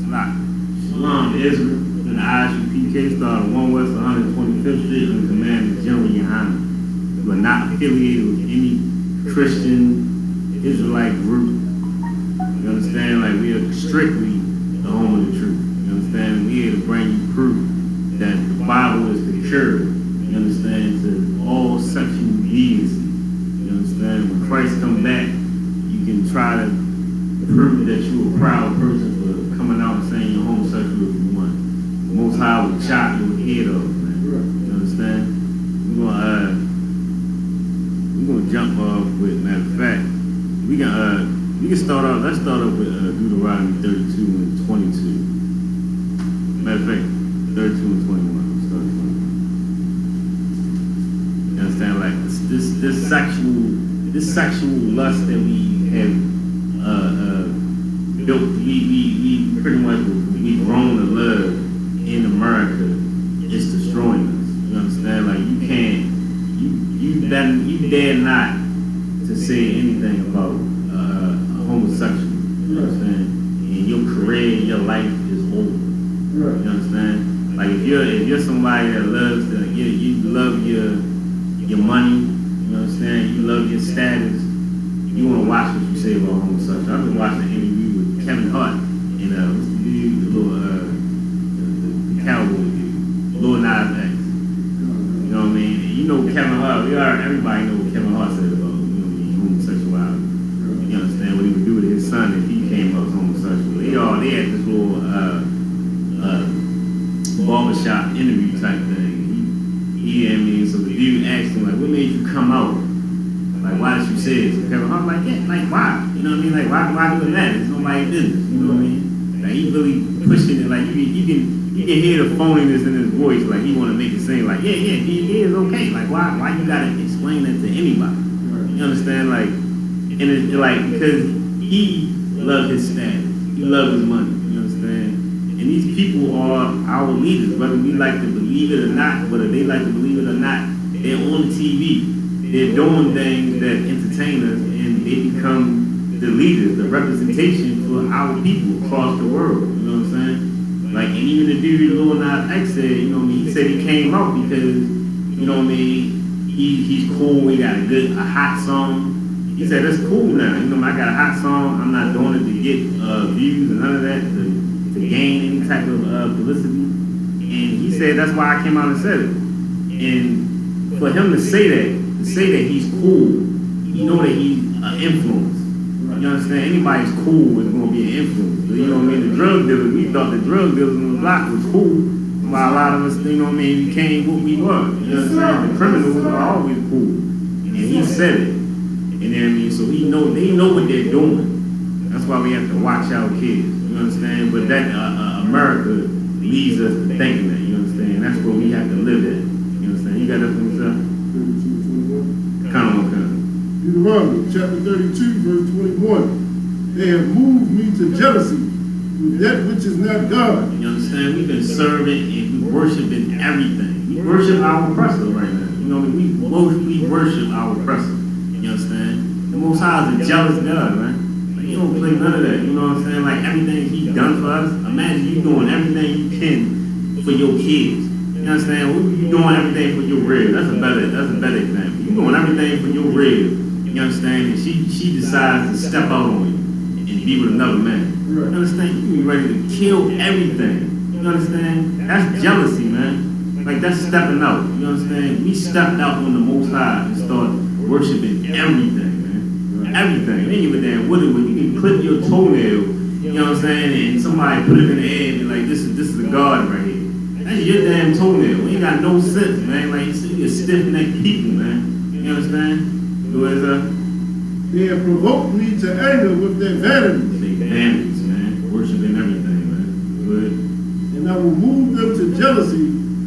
Shalom to Israel. And the Isupk started 1 West 125th Street and commanded General Yohana. We are not affiliated with any Christian Israelite group. You understand? Like, we are strictly the home of the truth. You understand? We here to bring you proof that the Bible is the cure. You understand? To all sexual deviancy. You understand? When Christ come back, you can try to prove that you're a proud person for coming out and saying you're homosexual if you want. The Most High will chop your head off, man. You understand? We're gonna jump off with, matter of fact, we can start off. Let's start off with Deuteronomy 32 and 22. Matter of fact, 32 and 21. Let's start with 21. You understand? Like this sexual lust that we have built, we pretty much we've grown to love in America. It's destroying us. You understand? Like, you can't, you dare not to say anything about homosexual. You understand? And your career, your life is over. Right. You understand? Like, if you're somebody that loves you love your money. You understand? You love your status. You want to watch what you say about homosexual. I've been watching an interview with Kevin Hart and what's the dude, the little the cowboy dude, Lil Nas X. You know what I mean? And you know Kevin Hart. Everybody know what Kevin Hart said about homosexuality. You understand what he would do to his son if he came up as homosexual? They had this little barbershop interview type thing. So the dude asked him, like, what made you come out? Like, why did you say it? So Kevin Hart like, yeah, like, why? You know what I mean? Like, why doing that? It's nobody's business. You know what I mean? Like, he really pushing it. Like, you can hear the phoniness in his voice. Like, he want to make it seem like, yeah, he is okay. Like, why you gotta explain that to anybody? You understand? Like, and it's like, because he loves his status. He loves his money. You understand? And these people are our leaders, whether we like to believe it or not, whether they like to believe it or not. They're on TV. They're doing things that entertain us, and they become the leaders, the representation for our people across the world. You know what I'm saying? Like, and even the dude Lil Nas X said, you know what I mean? He said he came out because, you know what I mean? He's cool. He got a hot song. He said that's cool now. You know, I got a hot song. I'm not doing it to get views and none of that, to gain any type of publicity. And he said that's why I came out and said it. And for him to say that he's cool, you know that he's an influence. You understand? Anybody's cool is going to be an influence. You know what I mean? The drug dealers, we thought the drug dealers on the block was cool. While a lot of us, you know what I mean, became what we were. You understand? The criminals were always cool. And he said it. You know what I mean? So they know what they're doing. That's why we have to watch our kids. You understand? But that America leads us to thinking that. You understand? That's where we have to live at. You understand? You got that from yourself? Come on. Deuteronomy chapter 32, verse 21. They have moved me to jealousy with that which is not God. You understand? We've been serving and we worshiping everything. We worship our oppressor right now. You know, we worship our oppressor. You understand? The Most High is a jealous God, man. Like, you don't play none of that. You know what I'm saying? Like, everything He's done for us. Imagine you doing everything you can for your kids. You understand? You doing everything for your rib. That's a better example. You doing everything for your rib. You understand? And she decides to step out on you and be with another man. You understand? You be ready to kill everything. You understand? That's jealousy, man. Like, that's stepping out. You understand? We stepped out on the Most High and started worshiping everything, man. Everything. It ain't even damn what it was. You can clip your toenail, you know what I'm saying, and somebody put it in the air and be like, this is a God right here. That's your damn toenail. We ain't got no sense, man. Like, you're stiff-necked people, man. You understand? They have provoked me to anger with their vanities. They vanities, man. Worshiping everything, man. Good. And I will move them to jealousy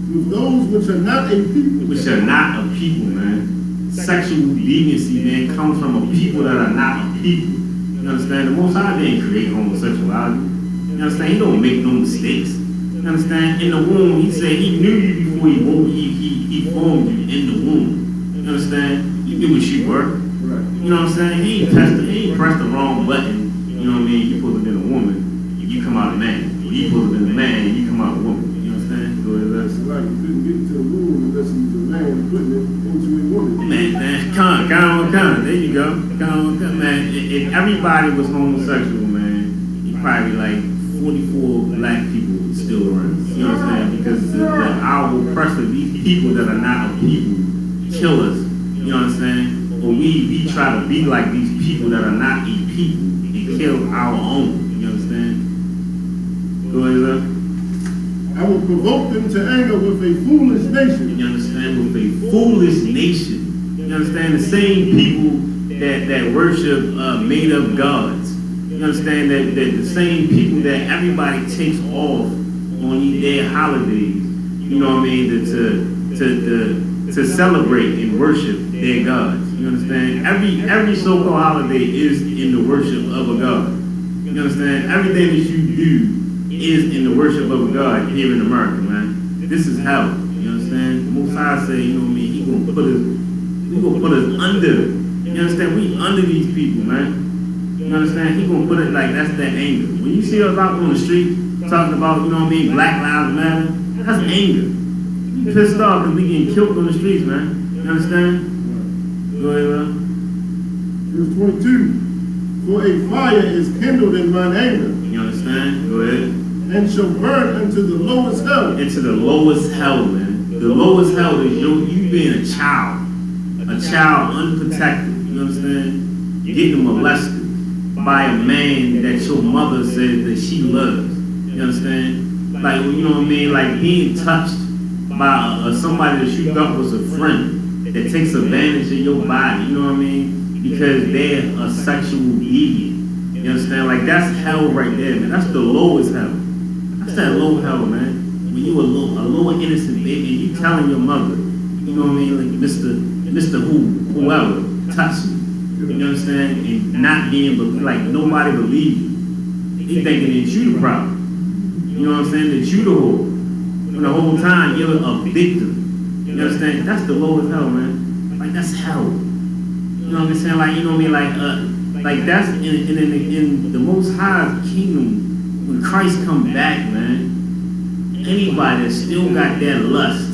with those which are not a people. Which are not a people, man. Sexual deviancy, man, comes from a people that are not a people. You understand? The Most High didn't create homosexuality. You understand? He don't make no mistakes. You understand? In the womb, He said He knew you before He formed you in the womb. You understand? He knew what you were. Right. You know what I'm saying? He ain't pressed the wrong button. You know what I mean? You supposed to be a woman. You come out a man. You supposed to be a man, and you come out a woman. You understand? So It's like you couldn't get to the womb unless you was a man putting it into a woman. man, come. There you go. Come, man. If everybody was homosexual, man, you probably like 44 black people still around. You know what I'm saying? Because our oppressor, these people that are not a people, kill us. You know what I'm saying? Or we try to be like these people that are not a people and kill our own. You understand? Go ahead, sir. I will provoke them to anger with a foolish nation. You understand? With a foolish nation. You understand? The same people that worship made-up gods. You understand? That the same people that everybody takes off on their holidays. You know what I mean? To celebrate and worship their gods. You understand? Every so-called holiday is in the worship of a god. You understand? Everything that you do is in the worship of a God here in America, man. This is hell. You understand? The Most High say, you know what I mean, He gonna put us under. You understand? We under these people, man. You understand? He gonna put it like that's that anger. When you see us out on the street talking about, you know what I mean, Black Lives Matter, that's anger. We pissed off because we getting killed on the streets, man. You understand? Go ahead, Verse 22. For a fire is kindled in mine anger. You understand? Go ahead. And shall burn into the lowest hell. Into the lowest hell, man. The lowest hell is you being a child unprotected. You understand? Getting molested by a man that your mother says that she loves. You understand? Like, you know what I mean? Like being touched by somebody that you thought was a friend that takes advantage of your body. You know what I mean? Because they're a sexual deviant. You understand? Like that's hell right there, man. That's the lowest hell. That's that low hell, man. When you a low innocent baby and you telling your mother, you know what I mean, like Mr. whoever touched you. You understand? And not being like nobody believe you. He thinking that you the problem. You know what I'm saying? That you the whore. When the whole time you're a victim. You understand? That's the lowest hell, man. Like that's hell. You know what I'm saying? Like, you know what I mean? Like that's in the Most High's kingdom. When Christ come back, man, anybody that still got that lust,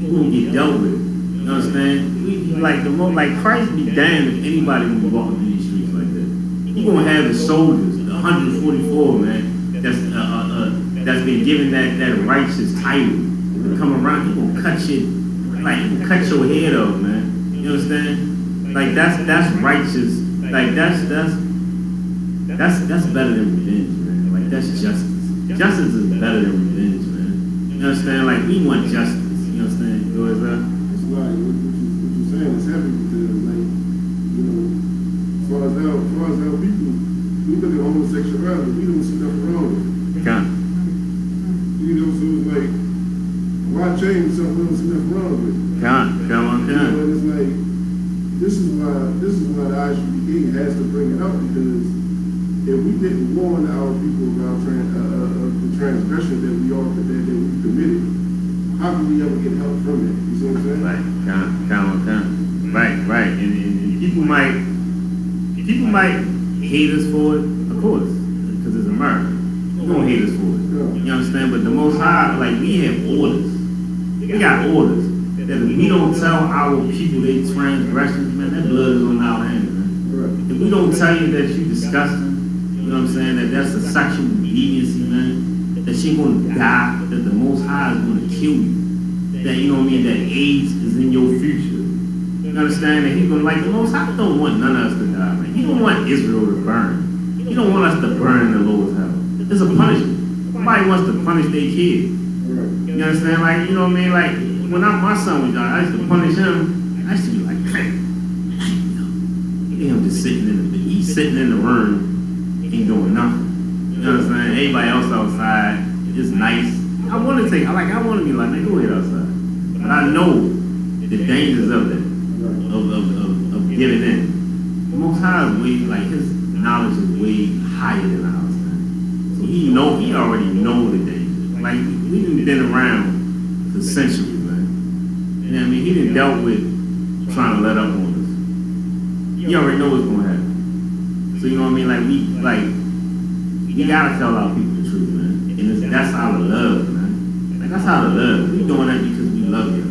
you gonna get dealt with. You understand? Like Christ be damned if anybody gonna be walking through these streets like that. He gonna have the soldiers, the 144, man, that's been given that righteous title to come around. He gonna cut your head off, man. You understand? Like that's righteous. Like that's better than revenge, man. Like that's justice. Justice is better than revenge, man. You understand? Like we want justice. You understand? Go ahead, sir. That's right. What you're saying is heavy because, like, you know, as far as our people, we look at homosexuality, we don't see nothing wrong with it. Okay. You know, so it's like, why change something we don't see nothing wrong with it? Come on. You know, and it's like, this is why the Isupk has to bring it up, because if we didn't warn our people about the transgression that we committed, how can we ever get help from it? You see what I'm saying? Right, count. Right. And people might hate us for it, of course, because it's America. You're gonna hate us for it. Yeah. You understand? But the Most High, like we have orders. We got orders. That if we don't tell our people they transgressions, man, that blood is on our hands, man. Right. If we don't tell you that you disgusting, you know what I'm saying, that that's a sexual deviancy, man, that she gonna die, that the Most High is gonna kill you, that, you know what I mean, that AIDS is in your future. You understand? That he's gonna, like, the Most High don't want none of us to die, man. He don't want Israel to burn. He don't want us to burn in the lowest hell. It's a punishment. Nobody wants to punish their kid. Right. You understand? Like, you know what I mean? Like, when my son was young, I used to punish him. I used to be like, hey, him just sitting he's sitting in the room, ain't doing nothing. You know what I'm saying? Everybody else outside, it's nice. I want to be like, man, go ahead outside. But I know the dangers of that, of giving in. The Most High is way, like, his knowledge is way higher than ours, man. So he already know the dangers. Like, we've been around for centuries. You know what I mean? He done dealt with trying to let up on us. He already know what's gonna happen. So you know what I mean? Like we we gotta tell our people the truth, man. And that's our love, man. Like, that's our love. We doing that because we love you.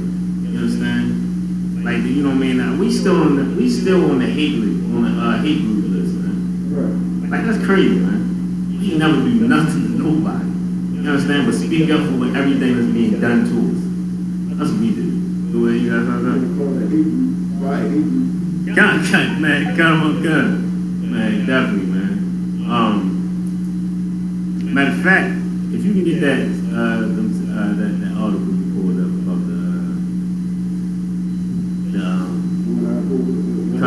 You understand? Like, you know what I mean? We still on the hate list, on the hate group list, man. Right. Like, that's crazy, man. We never do nothing to nobody. You understand? But speak up for everything that's being done to us. That's what we do. The way you guys are done. Gun, man, gun. Man, definitely, man. Matter of fact, if you can get that article you pulled up about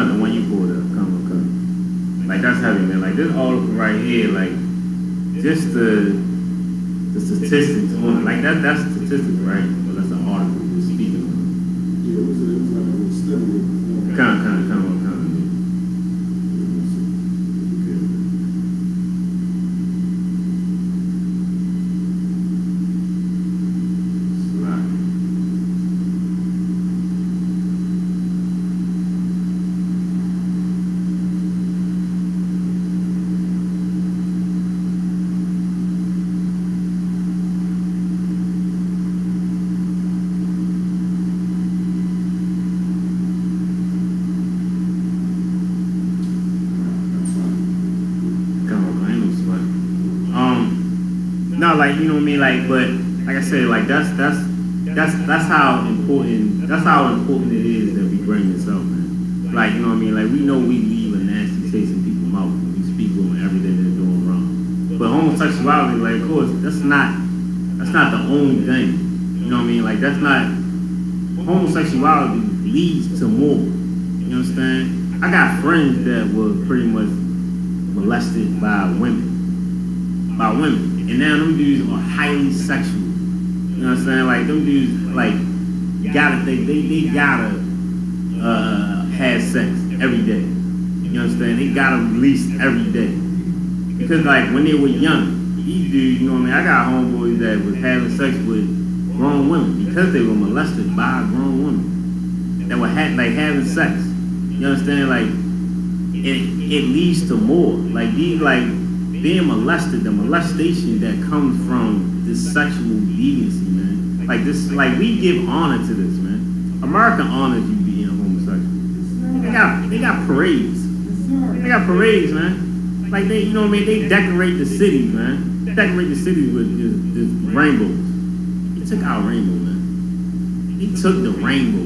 the one you pulled up, come. Like, that's heavy, man. Like, this article right here, like, just the statistics on it. Like, that's statistics, right? But that's an article we're speaking on. Yeah, it was like a little study. Come. No, like, you know what I mean, like, but like I said, like, that's how important it is that we bring this up, man. Like, you know what I mean, like, we know we leave a nasty taste in people's mouth when we speak on everything they're doing wrong. But homosexuality, like, of course, that's not the only thing. You know what I mean? Like, that's not, homosexuality leads to more. You understand? I got friends that were pretty much molested by women. And now them dudes are highly sexual. You know what I'm saying? Like, them dudes, like, they gotta have sex every day. You understand? They gotta release every day. Because, like, when they were young, these dudes, you know what I mean? I got homeboys that was having sex with grown women because they were molested by grown women that were having sex. You understand? Like, it leads to more. Like, these, like, being molested, the molestation that comes from this sexual deviancy, man. Like, this, like, we give honor to this, man. America honors you being homosexual. They got parades. They got parades, man. Like, they, you know what I mean? They decorate the cities, man. They decorate the cities with just rainbows. They took our rainbow, man. They took the rainbow,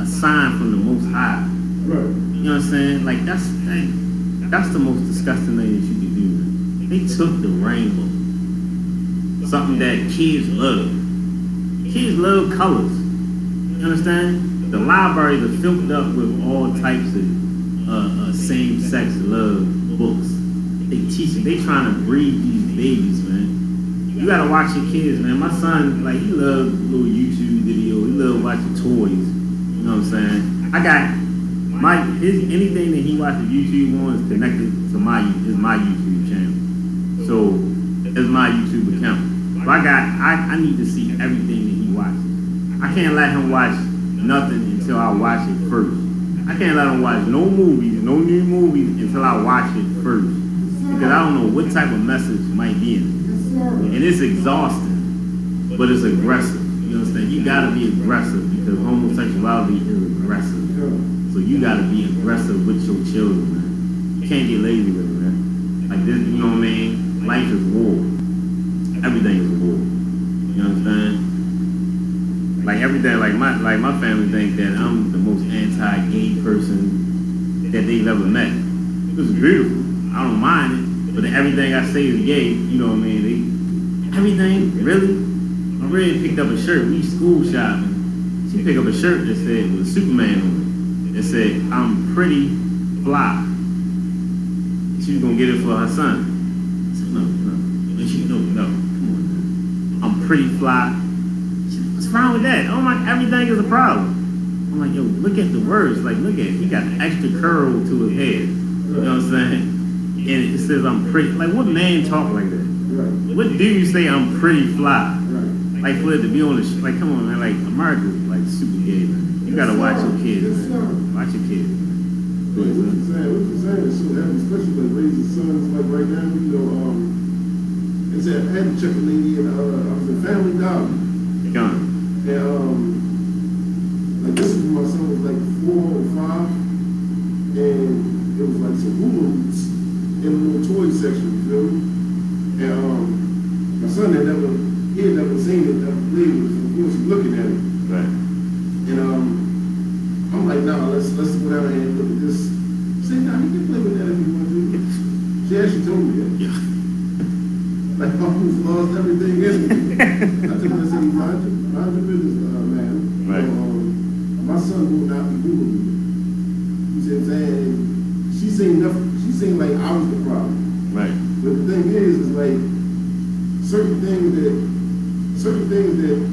a sign from the Most High. Right. You know what I'm saying? Like, that's the most disgusting thing that you can do, man. They took the rainbow. Something that kids love. Kids love colors. You understand? The libraries are filled up with all types of same-sex love books. They teach them. They trying to breed these babies, man. You gotta watch your kids, man. My son, like, he loves little YouTube videos. He loves watching toys. You know what I'm saying? I got anything that he watches YouTube on is connected to my YouTube channel. So it's my YouTube account. So I need to see everything that he watches. I can't let him watch nothing until I watch it first. I can't let him watch no new movies until I watch it first. Because I don't know what type of message might be in it. And it's exhausting, but it's aggressive. You understand? You gotta be aggressive because homosexuality is aggressive. So you gotta be aggressive with your children, man. You can't get lazy with it, man. Like this, you know what I mean? Life is war. Everything is war. You understand? Like everything, like my family think that I'm the most anti-gay person that they've ever met. It's beautiful. I don't mind it, but everything I say is gay. You know what I mean? Everything, really. I really picked up a shirt. We school shopping. She picked up a shirt that said with Superman on it. It said, "I'm pretty fly." She was gonna get it for her son. I said, no. And she, no, come on, man. I'm pretty fly. She said, what's wrong with that? Oh my, everything is a problem. I'm like, yo, look at the words. Like, look at it. He got an extra curl to his head. You know what I'm saying? And it says, I'm pretty. Like, what man talk like that? Right. What do you say, I'm pretty fly? Right. Like, for it to be on the like, come on, man. Like, America's like super gay, man. You gotta watch your kids, man. Watch your kids, man. What you're saying is so heavy, especially like raising sons. Like right now, they said I had to check a lady in. I was in Family Dollar. And like this is when my son was like 4 or 5, and it was like some hula hoops in a little toy section. You feel me? And my son had never seen it, never played with it. So he was looking at it. Right. And I'm like, nah, let's go down here and look at this. She said, nah, you can play with that if you want to. She actually told me that. Yeah. Like, my who's lost everything in me. I told her, I said, mind your business, man. Right. My son will not be moving with it. You see what I'm saying? She seemed like I was the problem. Right. But the thing is like, certain things that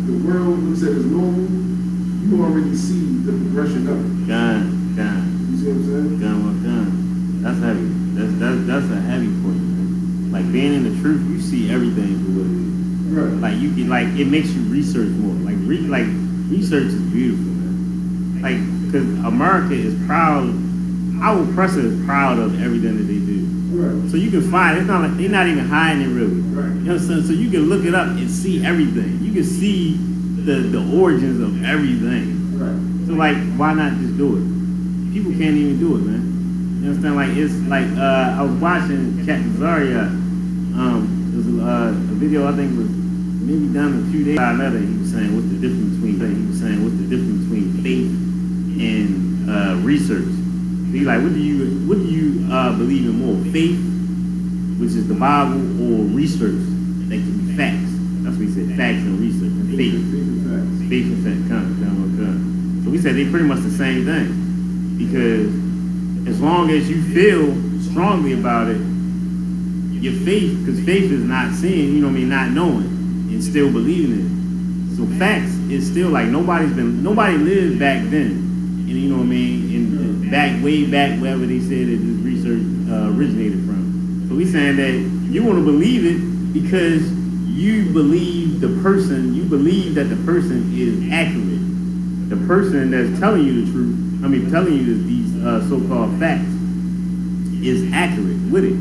the world looks at as normal, you already see the progression of it. Done. You see what I'm saying? Done. That's heavy. That's a heavy point, man. Like being in the truth, you see everything for what it is. Right. Like you can, like it makes you research more. Like research is beautiful, man. Like because America is proud. Our press is proud of everything that they do. Right. So you can find it's not like they're not even hiding it really. Right. You know what I'm saying? So you can look it up and see everything. You can see the origins of everything. Right. So like, why not just do it? People can't even do it, man. You understand? Like it's like I was watching Captain Zarya. There was a video I think was maybe done a few days ago. He was saying what's the difference between faith and research. So he's like, what do you believe in more, faith, which is the Bible, or research that can be facts? That's what he said, facts and research and faith. Faith and facts. Come. So we said they pretty much the same thing, because as long as you feel strongly about it, your faith, because faith is not seeing, you know what I mean, not knowing, and still believing it. So facts is still like nobody lived back then, and you know what I mean, way back wherever they said that this research originated from. So we saying that you want to believe it because you believe that the person is accurate. The person that's telling you the truth, telling you these so-called facts, is accurate with it.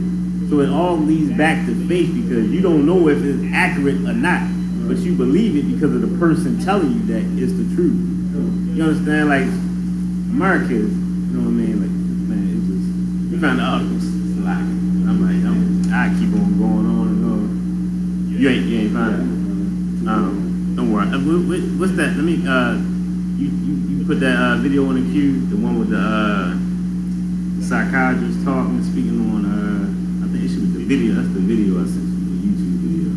So it all leads back to faith, because you don't know if it's accurate or not, but you believe it because of the person telling you that it's the truth. You understand? Like America is, you know what I mean? Like, man, it's just, you found the articles, it's a lot. I'm like, I keep on going on and on. You ain't found it? Don't worry. What's that? Let me, you put that video on the queue, the one with the psychiatrist talking, speaking on, I think it should be the video. That's the video I sent you, the YouTube video.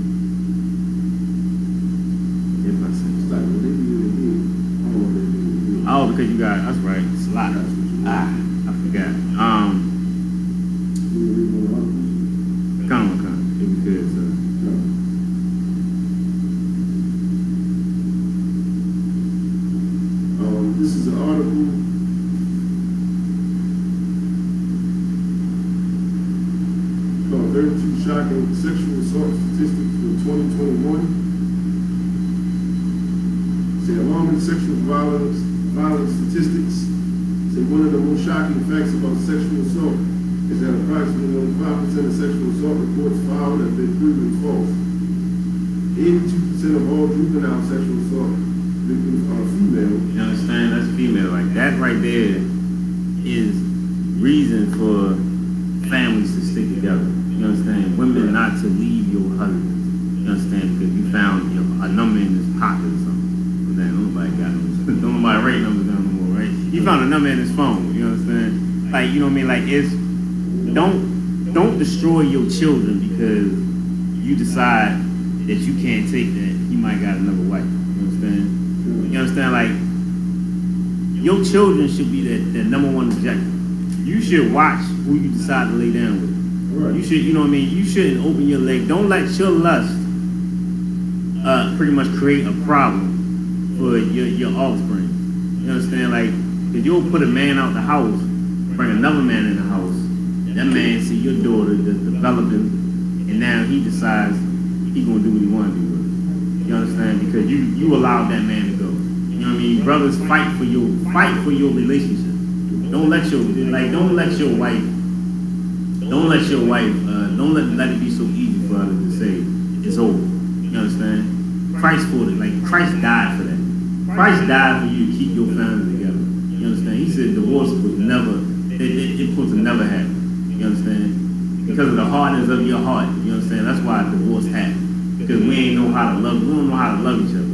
If I sent you. Oh, because you got, that's right, it's a lot. I forgot. Come. If you could, sir. This is an article called 32 Shocking Sexual Assault Statistics for 2021. Say alarming sexual violence statistics. Say one of the most shocking facts about sexual assault is that approximately only 5% of sexual assault reports filed have been proven false. 82% of all juvenile sexual assault victims are female. You understand? That's female. Like that right there is reason for families to stick together. You understand? Women not to leave your husband. You understand? Because you found a number in his pocket or something. Nobody got no, don't nobody rate numbers down no more, right? He found a number in his phone. You understand? Like, you know what I mean? Like, it's don't destroy your children because you decide that you can't take that. He might got another wife. You understand? You understand? Like, your children should be that number one objective. You should watch who you decide to lay down with. Right. You should, you know what I mean? You shouldn't open your leg. Don't let your lust pretty much create a problem for your offspring. You understand? Like, if you'll put a man out the house, bring another man in the house, that man see your daughter developing, and now he decides he gonna do what he wanna do with it. You understand? Because you allowed that man to go. You know what I mean? Brothers fight for your relationship. You Don't let your wife, don't let it be so easy for her to say it's over. You understand? Christ died for that. Christ died for you to keep your family together. You understand? He said divorce was never, it's supposed to never happen. You understand? Because of the hardness of your heart. You understand? That's why divorce happened. Because we ain't know how to love. We don't know how to love each other.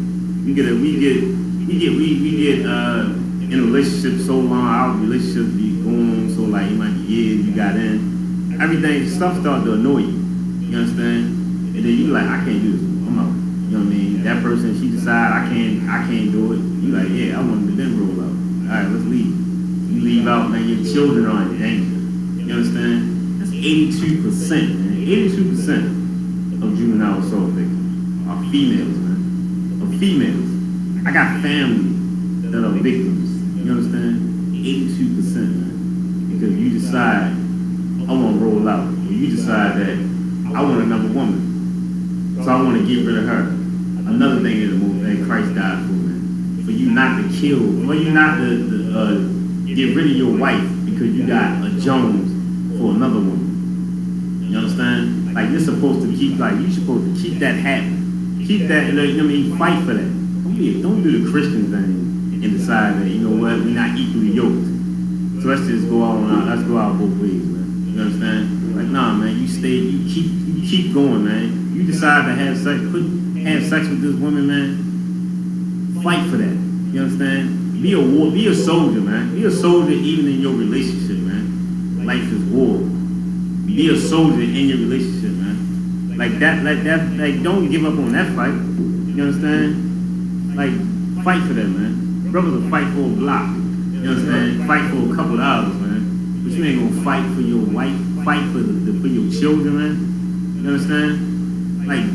We get in a relationship so long. Our relationships be going so like it might be years. You got in everything. Stuff start to annoy you. You understand? And then you like, I can't do this. I'm out. You know what I mean? That person, she decide I can't do it. You like, yeah, I want to then roll out. All right, let's leave. You leave out, man. Your children are in danger. You understand? That's 82%, man. 82% of juvenile assault victims are females, man. Are females. I got family that are victims. You understand? 82%, man. Because you decide I want to roll out. Or you decide that I want another woman. So I want to get rid of her. Another thing is that Christ died for, man. For you not to kill, for you not to get rid of your wife because you got a Jones for another woman. You understand? Like you're supposed to keep, you're supposed to keep that happen. Keep that, you know what I mean? Fight for that. Don't do the Christian thing and decide that, you know what, we're not equally yoked. So let's just go out both ways, man. You understand? Like, nah, man, you keep going, man. You decide to have sex with this woman, man. Fight for that. You understand? Be a soldier, man. Be a soldier even in your relationship, man. Life is war. Be a soldier in your relationship, man. Like don't give up on that fight. You understand? Like, fight for that, man. Brothers will fight for a block. You understand? Fight for a couple of hours, man. But you ain't gonna fight for your wife. Fight for your children, man. You understand? Like,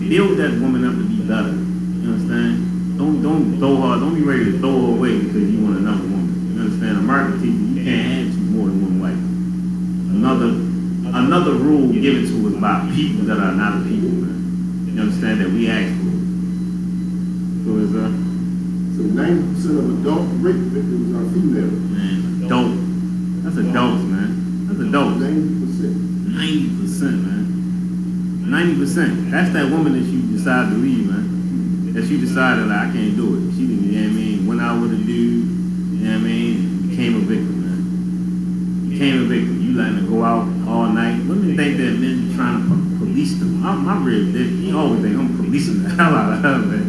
build that woman up to be better. You understand? Don't throw her. Don't be ready to throw her away because you want another woman. You understand? America teaches you can't have more than one wife. Another rule given to us by people that are not a people, man. You understand that we ask for. So is So 90% of adult rape victims are female. Man, adult. That's adults, man. That's adults. 90%. 90%, man. 90%. That's that woman that you decide to leave, man. That you decided, like, I can't do it. She didn't, you know what I mean, went out with a dude, you know what I mean, became a victim, man. Became a victim. You letting her go out all night. Women think that men are trying to police them. I'm real. You always think I'm policing the hell out of her, man.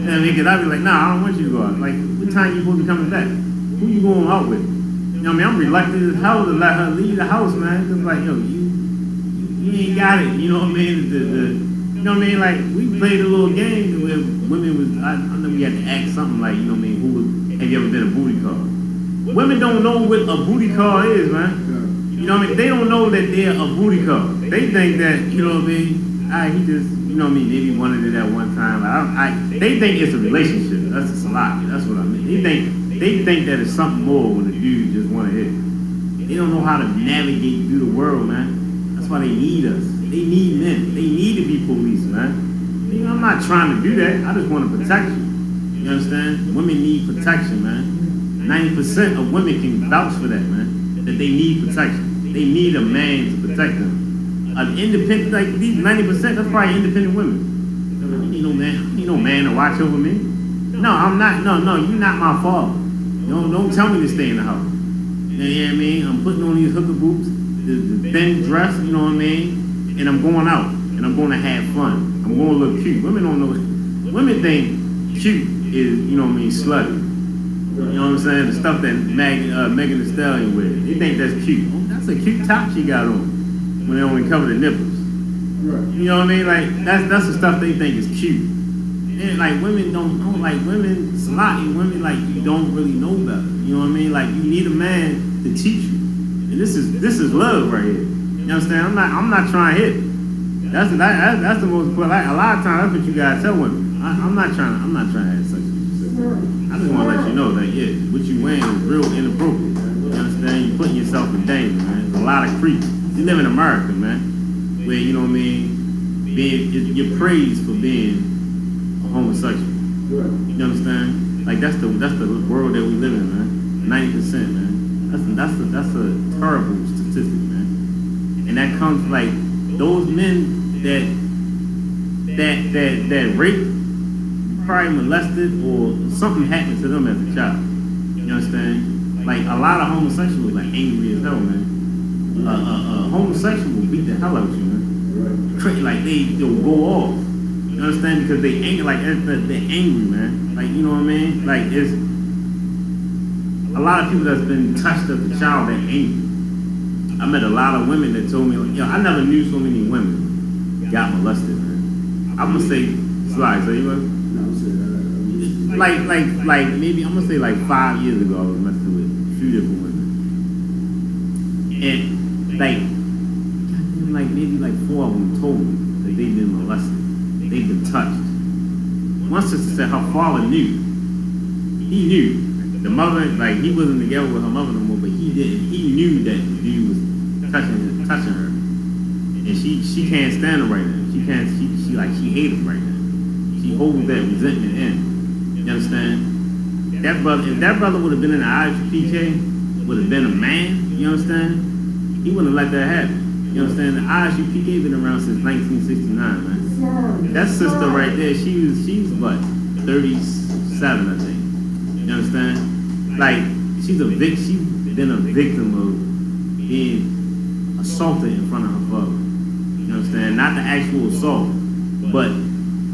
You know what I mean? Because I be like, nah, I don't want you to go out. Like, what time you supposed to be coming back? Who you going out with? You know what I mean? I'm reluctant as hell to let her leave the house, man. Cause like, yo, you ain't got it. You know what I mean? You know what I mean? Like, we played a little game where women was, I know we had to ask something like, you know what I mean? Have you ever been a booty call? Women don't know what a booty call is, man. You know what I mean? They don't know that they're a booty call. They think that, you know what I mean? He just, you know what I mean? Maybe wanted it at one time. They think it's a relationship. That's a salami. That's what I mean. They think that it's something more when a dude just want to hit. They don't know how to navigate through the world, man. That's why they need us. They need men. They need to be police, man. You know, I'm not trying to do that. I just want to protect you. You understand? Women need protection, man. 90% of women can vouch for that, man. That they need protection. They need a man to protect them. An independent, like these 90%, that's probably independent women. You need no man to watch over me. No, I'm not. No, you're not my father. Don't tell me to stay in the house. You know what I mean? I'm putting on these hooker boots, the thin dress, you know what I mean? And I'm going out, and I'm going to have fun. I'm going to look cute. Women don't know. Women think cute is, you know what I mean, slutty. You know what I'm saying? The stuff that Megan Thee Stallion wears. They think that's cute. Oh, that's a cute top she got on. When they only cover the nipples. Right. You know what I mean? Like, that's the stuff they think is cute. And like, women don't know, like, women, slotty women, like, you don't really know better. You know what I mean? Like, you need a man to teach you. And this is love right here. You understand? I'm not trying to hit. That's the most important. Like, a lot of times, that's what you guys tell women. I'm not trying to have sex with you. I just want to let you know that, yeah, what you wearing is real inappropriate. You understand? You're putting yourself in danger, man. There's a lot of creeps. You live in America, man, where, you know what I mean, you're praised for being a homosexual. You understand? Like, that's the world that we live in, man. 90%, man. That's a terrible statistic, man. And that comes like those men that rape, probably molested, or something happened to them as a child. You understand? Like a lot of homosexuals like angry as hell, man. Homosexual will beat the hell out of you, man. Like they'll go off. You understand? Because they angry, like they're angry, man. Like, you know what I mean? Like it's a lot of people that's been touched as a child that angry. I met a lot of women that told me, like, yo, I never knew so many women got molested, man. I'm gonna say, Sly, say what? Like maybe I'm gonna say like 5 years ago I was messing with a few different women. And like maybe like 4 of them told me that they've been molested. They've been touched. One sister said her father knew. He knew. The mother, like he wasn't together with her mother no more, but he didn't. He knew that the dude was touching her. And she can't stand him right now. She can't, she hates him right now. She holds that resentment in. You understand? That brother, if that brother would have been in the ISUPK, would have been a man, you understand? He wouldn't have let that happen. You understand? The ISUPK been around since 1969, man. That sister right there, she's what, 37, I think. You understand? Like, she's been a victim of being assaulted in front of her father. You understand? Not the actual assault, but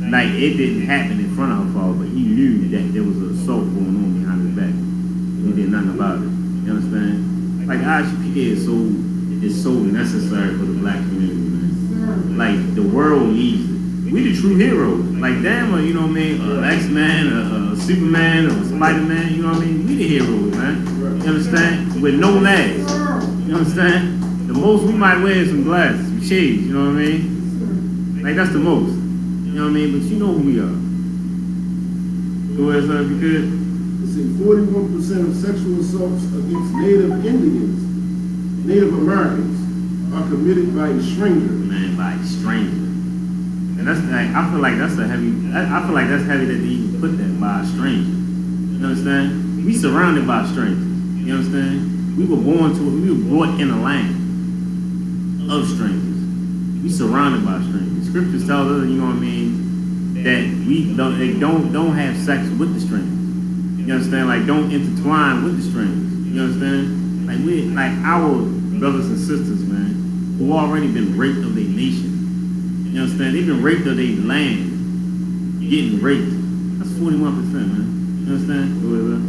like it didn't happen in front of her father, but he knew that there was an assault going on behind his back. He did nothing about it. You understand? Like ISUPK is so necessary for the black community, man. Like the world needs it. We the true heroes. Like damn, you know what I mean? X-Man, Superman, or Spider-Man. You know what I mean? We the heroes, man. You understand? With no legs. You understand? The most we might wear is some glasses, some shades. You know what I mean? Like that's the most. You know what I mean? But you know who we are. Go ahead, sir, if you could. See, 41% of sexual assaults against Native Indians, Native Americans, are committed by a stranger. Man, by a stranger. And that's like, I feel like that's heavy that they even put that by a stranger. You understand? We surrounded by strangers. You understand? We were brought in a land of strangers. We surrounded by strangers. Scriptures tell us, you know what I mean, that they don't have sex with the strangers. You understand? Like don't intertwine with the strangers. You understand? Like our brothers and sisters, man, who already been raped of their nation. You understand? They've been raped of their land, getting raped. That's 41%, man. You understand? The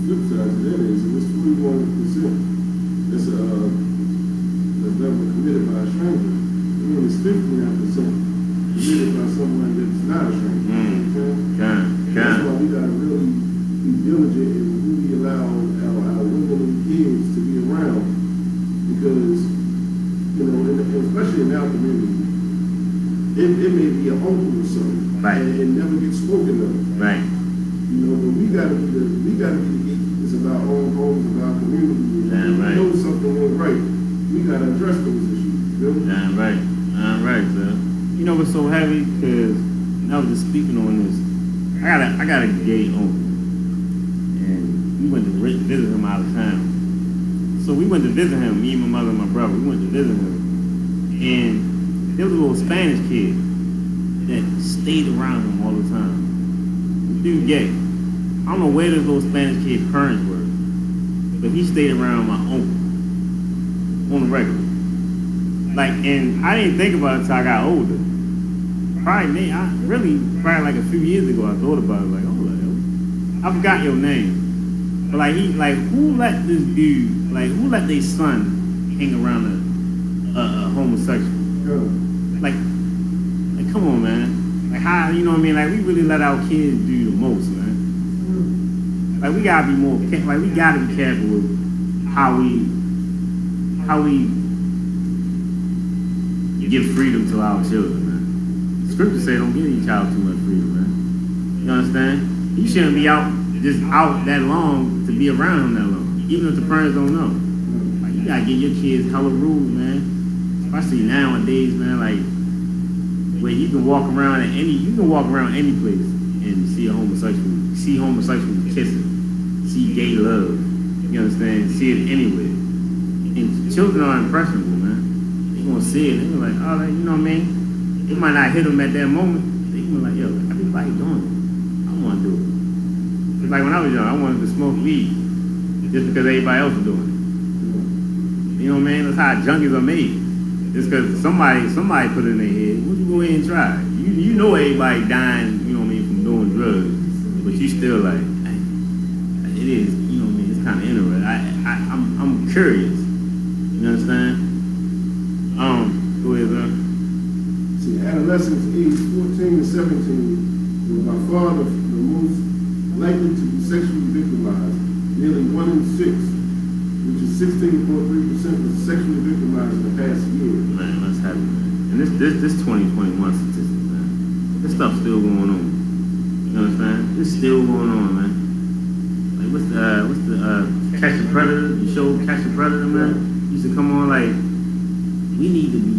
flip side of that is, it's 41% that's never committed by a stranger. I mean, it's 59% committed by someone that's not a stranger. That's why we gotta really be diligent in who we allow our women and kids to be around, because you know, and especially in our community, it may be an uncle or something, right, and it never gets spoken of, right. You know, but we gotta be the gatekeepers of our own homes, of our community. Damn right. We know something ain't right. We gotta address those issues. You know? Damn right. Damn right, sir. You know what's so heavy? Because I was just speaking on this. I got a gay uncle, and we went to visit him out of town. So we went to visit him, me and my mother and my brother. We went to visit him, and there was a little Spanish kid that stayed around him all the time. Dude gay. I don't know where this little Spanish kid's parents were, but he stayed around my uncle on the regular. Like, and I didn't think about it until I got older. Probably like a few years ago, I thought about it. Like, oh, I forgot your name. But like, who let this dude, like, who let their son hang around a homosexual? Like, come on, man. Like, how, you know what I mean? Like, we really let our kids do the most, man. Like, we gotta be more, like, we gotta be careful with how we give freedom to our children, man. Scripture say don't give your child too much freedom, man. You understand? You shouldn't be out that long to be around him that long, even if the parents don't know. Like, you gotta give your kids hella rules, man. Especially nowadays, man. Like, where you can walk around any place and see homosexuals kissing, see gay love. You You understand? See it anywhere. And children are impressionable, man. They gonna see it. They gonna like, all right, you know what I mean? It might not hit them at that moment. They gonna like, yo, everybody doing it. I wanna do it. It's like when I was young, I wanted to smoke weed just because everybody else was doing it. You know what I mean? That's how junkies are made. Just because somebody put it in their head. Why don't you go ahead and try? You know everybody dying, you know what I mean, from doing drugs, but you still like, hey, it is, you know what I mean? It's kind of interesting. I'm curious. You understand? Go ahead, sir. See, adolescents aged 14 to 17 were by far the most likely to be sexually victimized. Nearly 1 in 6, which is 16.3%, was sexually victimized in the past year. Man, that's happy, man. And this 2021 statistics, man. This stuff's still going on. You understand? It's still going on, man. Like what's the Catch the Predator? The show Catch the Predator, man. Used to come on like we need to be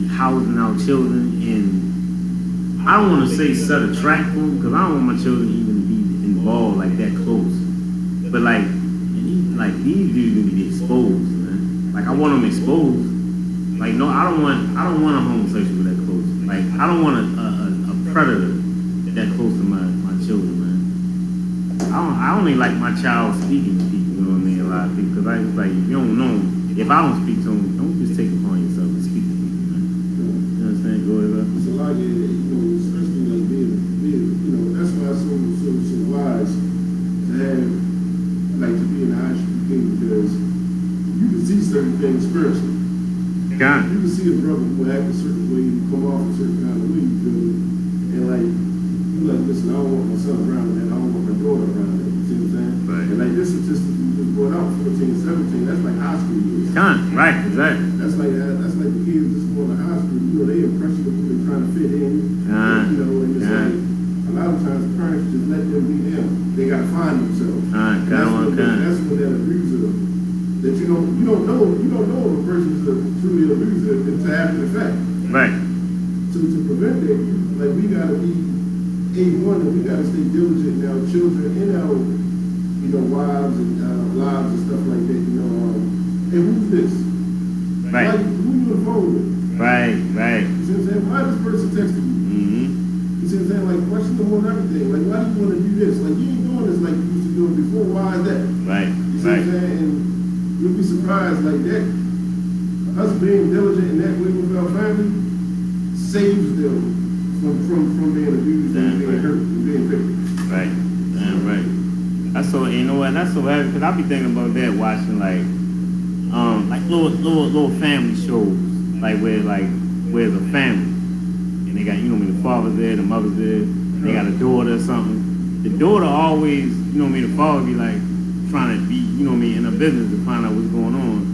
housing our children, and I don't want to say set a trap for them because I don't want my children even to be involved like that close. But these dudes need to be exposed, man. Like I want them exposed. Like no, I don't want a homosexual that close. Like I don't want a predator that close to my children, man. I only like my child speaking to people, you know what I mean? A lot of people, because I just like, if you don't know them, if I don't speak to them, don't just take it upon yourself and speak to people, man. You understand? Go ahead. It's a lot of, especially like being, that's why it's so wise to have, like, to be in the Isupk, because you can see certain things spiritually. You can see a brother who act a certain way, who come off a certain kind of way, you feel me? And like, you like, listen, I don't want my son around that, I don't want my daughter around that, you see what I'm saying? Right. And like this statistic you just brought out, 14, 17, that's like high school years. Right, exactly. That's like the kids just going to high school, they impressionable, they're trying to fit in, and it's like, a lot of times parents just let them be them. They gotta find themselves. That's when that abuser, that you don't know if a person is a truly abuser until after the fact. Right. To prevent that, like we gotta be A1, and we gotta stay diligent in our children and our, wives and lives and stuff like that. Hey, who's this? Right. Who you on the phone with? Right. You see what I'm saying? Why this person texting you? Mm-hmm. You see what I'm saying? Like, question them on everything. Like, why do you want to do this? Like, you ain't doing this like you used to do it before. Why is that? Right. You see what I'm saying? And you'll be surprised, like that. Us being diligent in that way with our family saves them from being abused and being hurt and being victims. Right. Damn right. That's so, you know what? That's so heavy because I be thinking about that watching like little family shows, like where it's a family. And they got, the father's there, the mother's there, they got a daughter or something. The daughter always, the father be like trying to be, in a business to find out what's going on.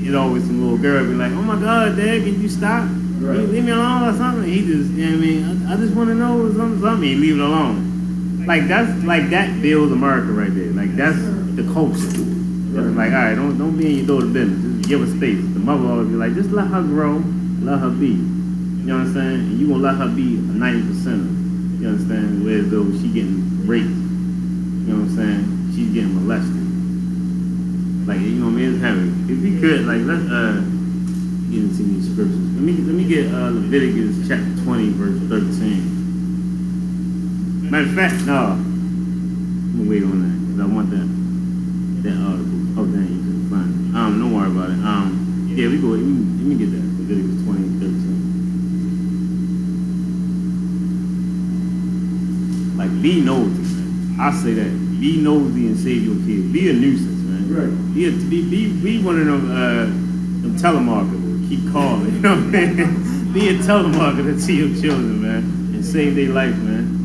It's always some little girl be like, oh my God, Dad, can you stop? Right. Leave me alone or something. He just, I just want to know something. He leave it alone. Like that builds America right there. Like that's the culture. Right. Like, all right, don't be in your daughter's business. Just give her space. The mother always be like, just let her grow, let her be. You know what I'm saying? And you gonna let her be a 90%. You understand? Whereas though she getting raped. You know what I'm saying? She's getting molested. Like, it's heavy. If we could, like, let's get into these scriptures. Let me get Leviticus chapter 20, verse 13. Matter of fact, no. I'm gonna wait on that because I want that article. Oh dang, you couldn't find it. Don't worry about it. Yeah, we go. Let me get that. Leviticus 20, 13. Like, be nosy, man. I say that. Be nosy and save your kids. Be a nuisance, man. Right. Be one of them telemarketers. Keep calling. You know what I mean? Be a telemarketer to your children, man, and save their life, man.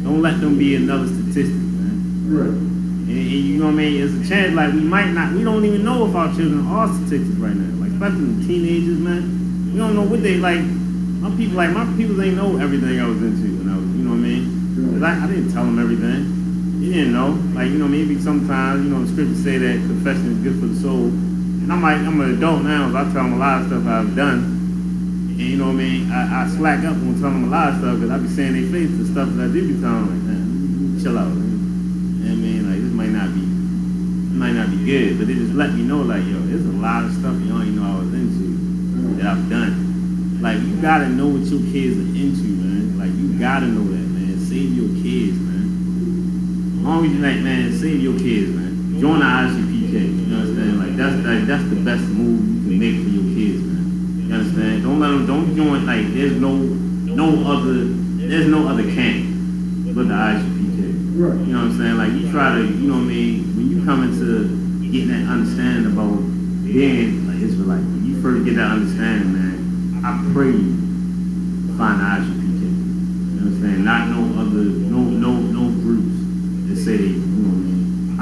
Don't let them be another statistic, man. Right. And you know what I mean? It's a chance, like, we don't even know if our children are statistics right now. Like, especially the teenagers, man. We don't know what they, like, my people ain't know everything I was into when I was, you know what I mean? Cause I didn't tell them everything. They didn't know. Like, maybe sometimes, the scriptures say that confession is good for the soul. And I'm an adult now, so I tell them a lot of stuff I've done. And you know what I mean? I slack up when telling them a lot of stuff because I be saying they face the stuff that I do be telling them like, man, chill out. Man. You know what I mean? Like, this might not be good, but it just let me know, like, yo, there's a lot of stuff you don't even know I was into that I've done. Like, you gotta know what your kids are into, man. Like, you gotta know that, man. Save your kids, man. As long as you like, man, save your kids, man. Join the Isupk, you understand? Like, that's the best move you can make for your kids, man. You understand? Don't join, like, there's no other camp but the Isupk. Right. You know what I'm saying? Like, you try to, you know what I mean, when you come into getting that understanding about being like Israelite, when you first get that understanding, man, I pray you find the Isupk. You know what I'm saying? Not no groups that say they, you know what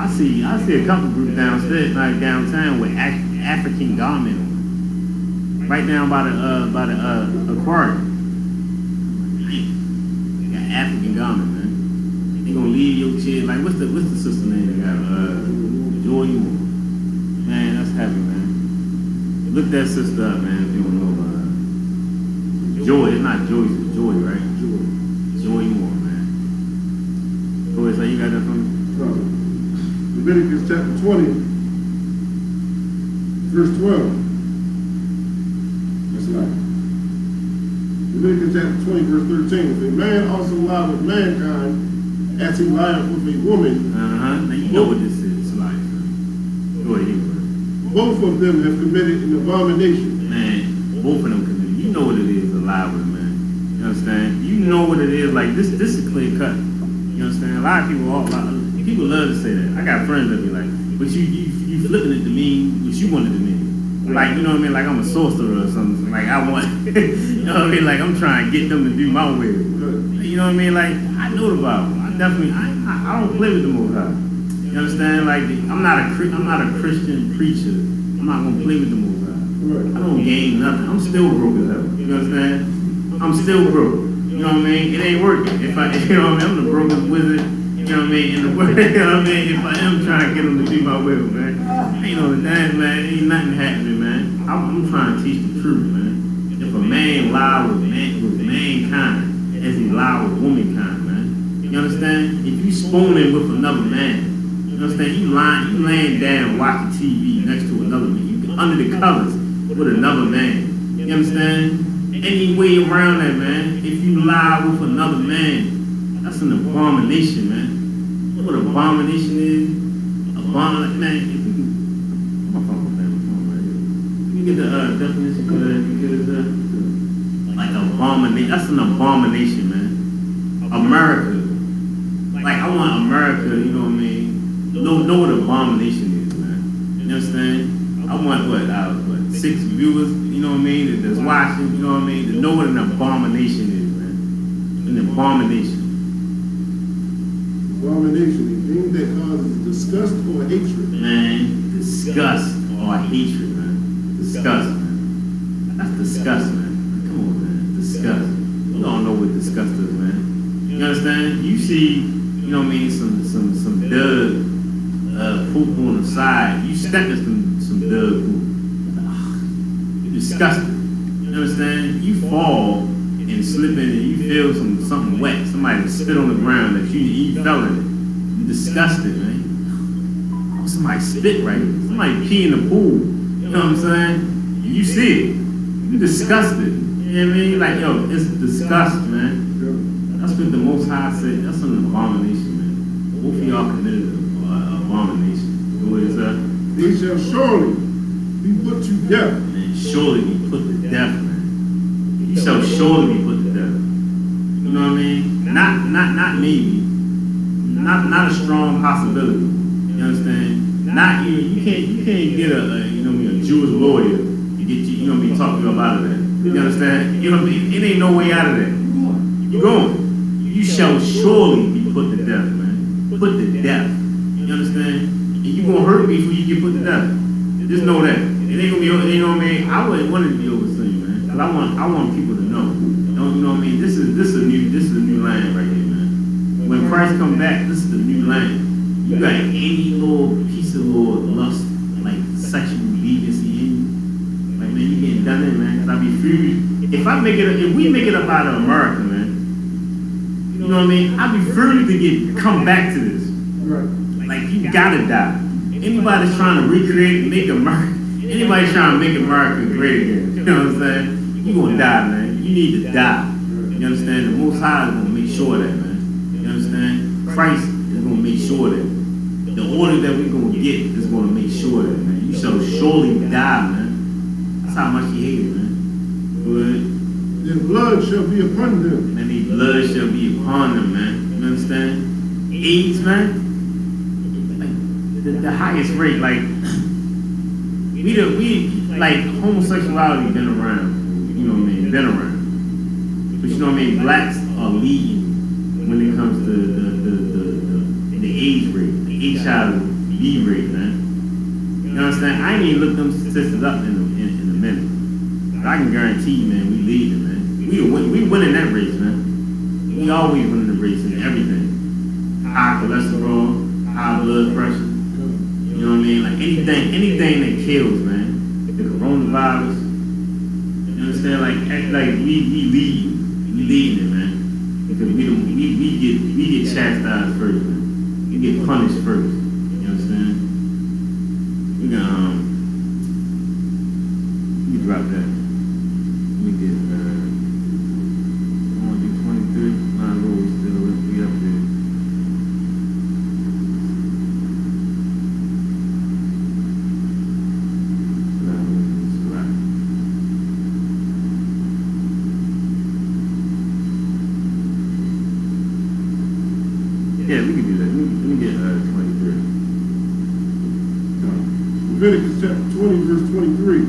I mean? I see a couple groups downstairs, like downtown, with African garment on. Right down by the aquarium. They got African garment, man. They gonna leave your kid, like, what's the sister name they got? Joy Moore. Man, that's heavy, man. Look that sister up, man, if you don't know about her. Joy, it's not Joy, it's Joy, right? Joy Moore, man. Joy, so you got that from me? Leviticus chapter 20, verse 12. That's right. Leviticus chapter 20, verse 13. If a man also lie with mankind, as he lied with a woman, now you know what this is, like. Go ahead, both of them have committed an abomination. Man, both of them committed. You know what it is to lie with a man. You understand? You know what it is. Like, this is clear cut. You understand? A lot of people love to say that. I got friends that be like, but you flipping it to me what you wanted to mean. Like, you know what I mean? Like, I'm a sorcerer or something. Like, I want, you know what I mean? Like, I'm trying to get them to do my will. You know what I mean? Like, I know the Bible. I don't play with the Most High. You understand? Like, I'm not a Christian preacher. I'm not gonna play with the Most High. I don't gain nothing. I'm still broke as hell. You understand? I'm still broke. You know what I mean? It ain't working. If I, you know what I mean? I'm the brokest wizard. You know what I mean? In the world. You know what I mean? If I am trying to get them to do my will, man. Ain't no that, man. Ain't nothing happening, man. I'm trying to teach the truth, man. If a man lie with mankind, as he lie with womankind, man. You understand? If you spooning with another man, you understand? You laying down watching TV next to another man. You under the covers with another man. You understand? Any way around that, man. If you lie with another man, that's an abomination, man. You know what abomination is? Abomination, man. If you can, my phone right here. You get the definition for that. You get it, like abomination. That's an abomination, man. America. Like, I want America, you know what I mean? Know what abomination is, man. You understand? I want, 6 viewers, you know what I mean, that's watching, you know what I mean, to know what an abomination is, man. An abomination. Abomination, a thing that causes disgust or hatred. Man, disgust or hatred, man. Disgust, man. That's disgust, man. Come on, man. Disgust. You don't know what disgust is, man. You understand? You see, you know what I mean, some dug poop on the side. You step in some dug poop. You're disgusted. You understand? You fall and slip in and you feel something wet. Somebody spit on the ground that you fell in it. You're disgusted, man. Oh, somebody spit right here. Somebody pee in the pool. You know what I'm saying? You see it. You're disgusted. You know what I mean? Like, yo, it's disgust, man. That's what the Most High said. That's an abomination, man. Both of y'all committed an abomination. What is that? They shall surely be put to death. Man, surely be put to death, man. You shall surely be put to death. You know what I mean? Not maybe. Not a strong possibility. You understand? Not you can't get a Jewish lawyer to get you know what I mean, talk you up out of that. You understand? You know what I mean? It ain't no way out of that. You going. You shall surely be put to death, man. Put to death. You understand? And you gonna hurt me before you get put to death. Just know that. It ain't gonna be, you know what I mean? I wouldn't want it to be overseen, man. Cause I want people to know. You know what I mean? This is a new land right here, man. When Christ come back, this is the new land. You got any little piece of little lust, like sexual deviancy in you. Like, man, you getting done in, man. Cause I be furious. If we make it up out of America, man. You know what I mean? I'd be furious to come back to this. Right. Like, you gotta die. You Anybody that's trying to recreate and make America, anybody trying to make America great again, you know what I'm saying? You gonna die, man. You need to die. You understand? The Most High is gonna make sure of that, man. You understand? Christ is gonna make sure that the order that we're gonna get is gonna make sure that, man. You shall surely die, man. That's how much he hated, man. But their blood shall be upon them. and their blood shall be upon them, man. You understand? AIDS, man. Like the highest rate, like we like homosexuality been around. You know what I mean? Been around. But you know what I mean? Blacks are leading when it comes to the AIDS rate, the HIV rate, man. You understand? I ain't even looked them statistics up in a minute. But I can guarantee you, man, we leading, man. We winning that race, man. We always winning the race in everything. High cholesterol, high blood pressure. You know what I mean? Like anything that kills, man. The coronavirus. You understand? Like we leading it, man. Because we get chastised first, man. We get punished first. You understand? We can we drop that. We get I want to do 23. My roll still be up there. Yeah, we can do that. Let me get 23. Leviticus chapter 20, verse 23.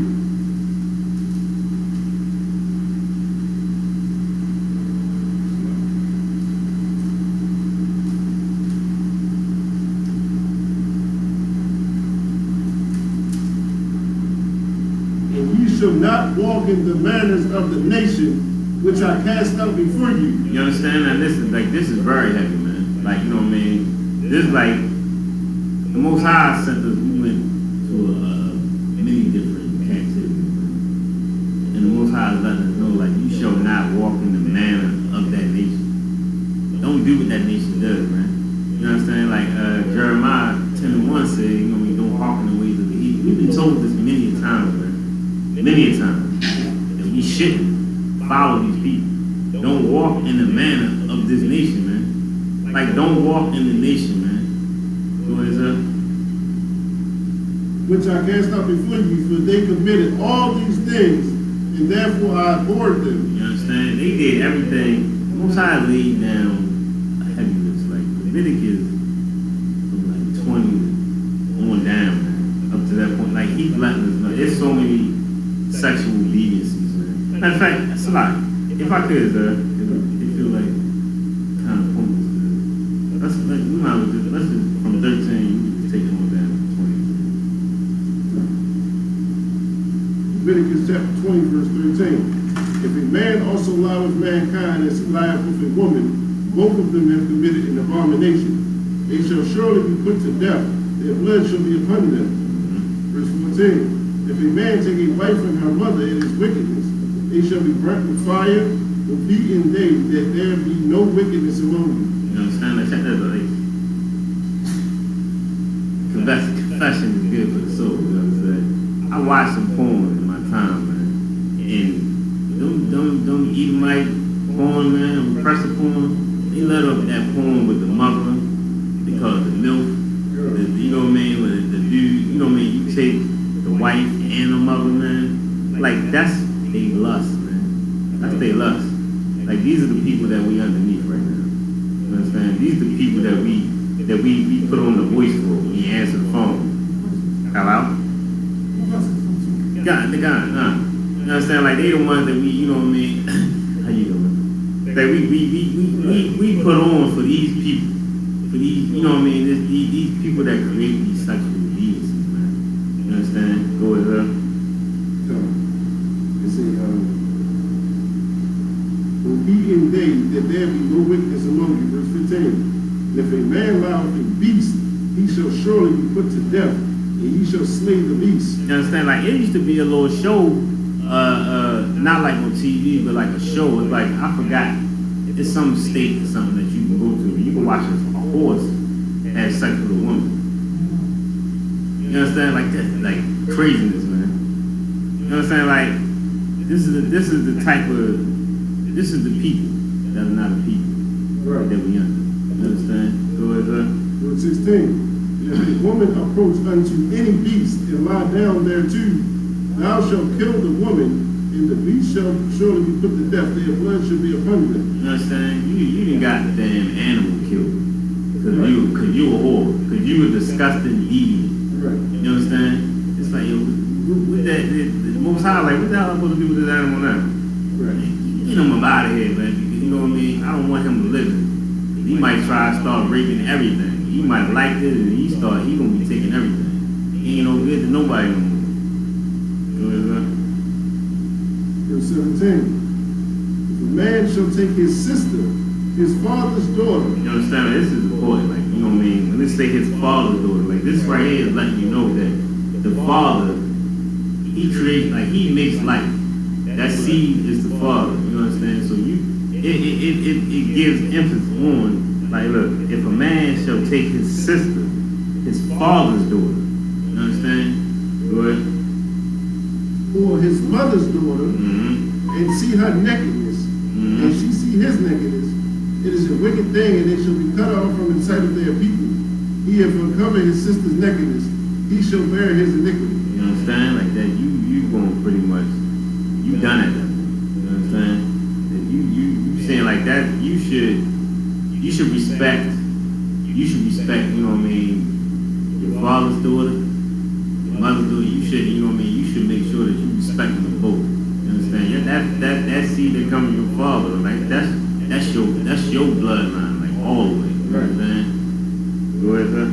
Shall not walk in the manners of the nation which I cast out before you. You understand that? This is very heavy, man. Like, you know what I mean? This is like the Most High sent us. We went to many different captivities, and the Most High is letting us know, like, you shall not walk in the manner of that nation. Don't do what that nation does, man. You understand? Like Jeremiah 10:1 said, you know, we don't hearken the ways of the heathen. We've been told this many times, man. Many a time that we shouldn't follow these people. Don't walk in the manner of this nation, man. Like, don't walk in the nation, man. What is up? Which I cast out before you, for they committed all these things, and therefore I abhorred them. You understand? They did everything. Most High laid down a heavy list. Like Leviticus from like 20 on down, man. Up to that point. Like, he's letting us know. There's so many sexual deviancies, man. Matter of fact, that's a lot. If I could, it feel like kind of pointless. Let's just from 13, we just take it on down to 20. Leviticus chapter 20, verse 13. If a man also lie with mankind as he lieth with a woman, both of them have committed an abomination. They shall surely be put to death. Their blood shall be upon them. Verse 14. If a man take a wife from her mother in his wickedness, they shall be burnt with fire, will be in day, that there be no wickedness among you. You understand? Like, check that out. Like, confession is good for the soul. You know what I'm saying? I watched some porn in my time, man, and them Edomite porn, man, repressive porn. They let up that porn with the mother because the milk. You know what I mean? With the dude, you know what I mean? You take the wife and the mother, man. Like, that's they lust, man. That's they lust. Like, these are the people that we underneath right now. You understand? These are the people that we put on the voice roll when you answer the phone. Hello? God, nah. You understand? Like, they the ones that we, you know what I mean? How you doing? That we put on for these people. For these, you know what I mean? These people that create these sexual deviancies, man. You understand? Go ahead. You see, will be in day that there be no wickedness among you. Verse 15. And if a man lie with a beast, he shall surely be put to death, and he shall slay the beast. You understand? Like, it used to be a little show, not like on TV, but like a show. It's like, I forgot, it's some state or something that you can go to. You can watch a horse have sex with a woman. You understand? Like that, like craziness, man. You know what I'm saying? Like this is the people that are not the people that we under. You understand? So it's Verse 16. If the woman approach unto any beast and lie down thereto, thou shalt kill the woman, and the beast shall surely be put to death. Their blood should be upon them. You understand? You didn't got the damn animal killed. Cause you a whore. Cause you a disgusting deviant. Right. You understand? It's like, yo, with that, the Most High, like, what the hell am I supposed to do with this animal now? Right. Get him up out of here, man. You know what I mean? I don't want him to live. He might try to start raping everything. He might like it, and he gonna be taking everything. He ain't no good to nobody no more. You know what I'm Verse 17. If a man shall take his sister, his father's daughter. You understand? This is important. Like, you know what I mean? When they say his father's daughter, like this right here is letting you know that the father, he creates, like he makes life. That seed is the father. You understand? So it gives emphasis on, like, look, if a man shall take his sister, his father's daughter, you understand? Go ahead. Or his mother's daughter, and see her nakedness, and she see his nakedness, it is a wicked thing, and they shall be cut off from the sight of their people. He hath uncovered his sister's nakedness, he shall bear his iniquity. You understand? Like that, you going pretty much, you done at that. You understand? If you saying like that, you should respect, you know what I mean, your father's daughter, your mother's daughter. You should, you know what I mean, you should make sure that you respect them both. You understand? That seed that comes from your father, like that's your bloodline, like all the way. You understand? Go ahead, sir.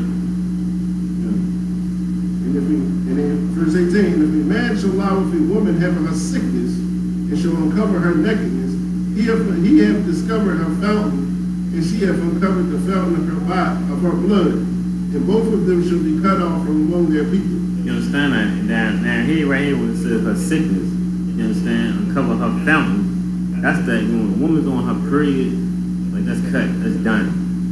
And in verse 18, and if a man shall lie with a woman having a sickness, and shall uncover her nakedness, he hath discovered her fountain, and she hath uncovered the fountain of her blood, and both of them shall be cut off from among their people. You understand that? Now here, right here, when it says her sickness, you understand, uncover her fountain, that's that, you know, the woman's on her period, like that's cut, that's done.